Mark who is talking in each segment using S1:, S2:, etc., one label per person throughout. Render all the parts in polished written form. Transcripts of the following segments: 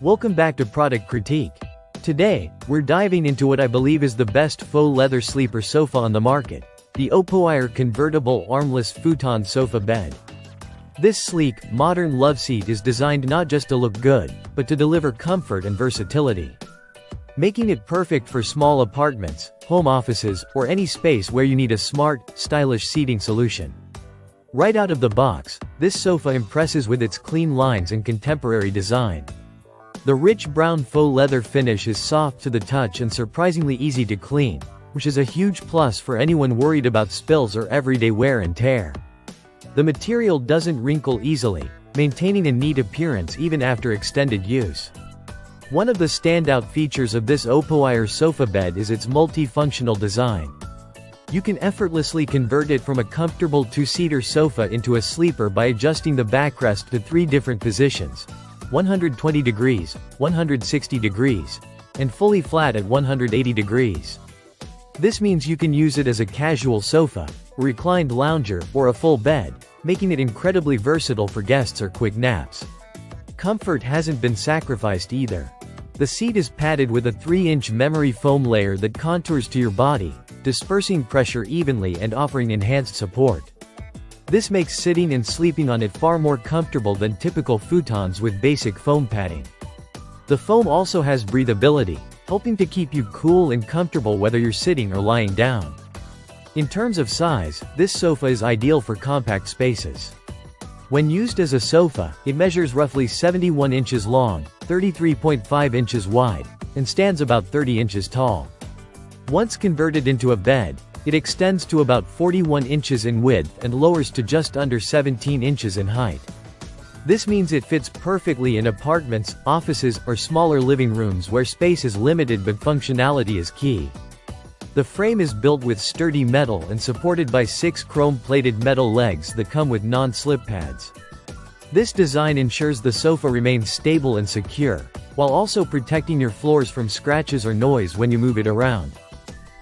S1: Welcome back to Product Critique. Today, we're diving into what I believe is the best faux leather sleeper sofa on the market, the Opoiar Convertible Armless Futon Sofa Bed. This sleek, modern loveseat is designed not just to look good, but to deliver comfort and versatility, making it perfect for small apartments, home offices, or any space where you need a smart, stylish seating solution. Right out of the box, this sofa impresses with its clean lines and contemporary design. The rich brown faux leather finish is soft to the touch and surprisingly easy to clean, which is a huge plus for anyone worried about spills or everyday wear and tear. The material doesn't wrinkle easily, maintaining a neat appearance even after extended use. One of the standout features of this Opoiar sofa bed is its multifunctional design. You can effortlessly convert it from a comfortable two-seater sofa into a sleeper by adjusting the backrest to 3 different positions: 120 degrees, 160 degrees, and fully flat at 180 degrees. This means you can use it as a casual sofa, a reclined lounger, or a full bed, making it incredibly versatile for guests or quick naps. Comfort hasn't been sacrificed either. The seat is padded with a 3-inch memory foam layer that contours to your body, dispersing pressure evenly and offering enhanced support. This makes sitting and sleeping on it far more comfortable than typical futons with basic foam padding. The foam also has breathability, helping to keep you cool and comfortable whether you're sitting or lying down. In terms of size, this sofa is ideal for compact spaces. When used as a sofa, it measures roughly 71 inches long, 33.5 inches wide, and stands about 30 inches tall. Once converted into a bed, it extends to about 41 inches in width and lowers to just under 17 inches in height. This means it fits perfectly in apartments, offices, or smaller living rooms where space is limited but functionality is key. The frame is built with sturdy metal and supported by 6 chrome-plated metal legs that come with non-slip pads. This design ensures the sofa remains stable and secure, while also protecting your floors from scratches or noise when you move it around.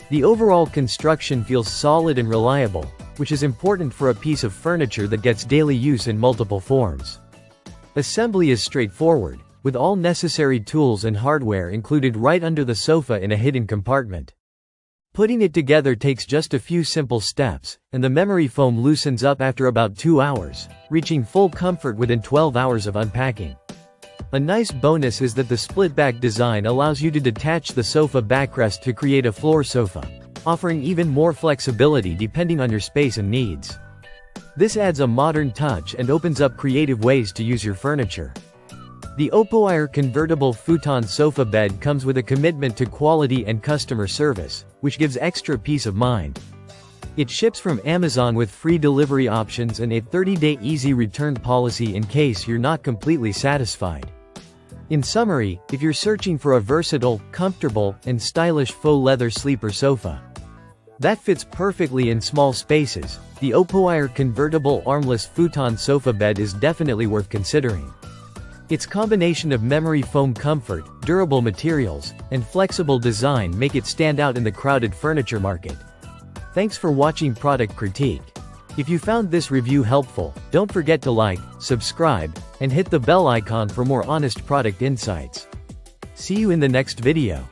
S1: The overall construction feels solid and reliable, which is important for a piece of furniture that gets daily use in multiple forms. Assembly is straightforward, with all necessary tools and hardware included right under the sofa in a hidden compartment. Putting it together takes just a few simple steps, and the memory foam loosens up after about 2 hours, reaching full comfort within 12 hours of unpacking. A nice bonus is that the split-back design allows you to detach the sofa backrest to create a floor sofa, offering even more flexibility depending on your space and needs. This adds a modern touch and opens up creative ways to use your furniture. The Opoiar Convertible Futon Sofa Bed comes with a commitment to quality and customer service, which gives extra peace of mind. It ships from Amazon with free delivery options and a 30-day easy return policy in case you're not completely satisfied. In summary, if you're searching for a versatile, comfortable, and stylish faux leather sleeper sofa that fits perfectly in small spaces, the Opoiar Convertible Armless Futon Sofa Bed is definitely worth considering. Its combination of memory foam comfort, durable materials, and flexible design make it stand out in the crowded furniture market. Thanks for watching Product Critique. If you found this review helpful, don't forget to like, subscribe, and hit the bell icon for more honest product insights. See you in the next video.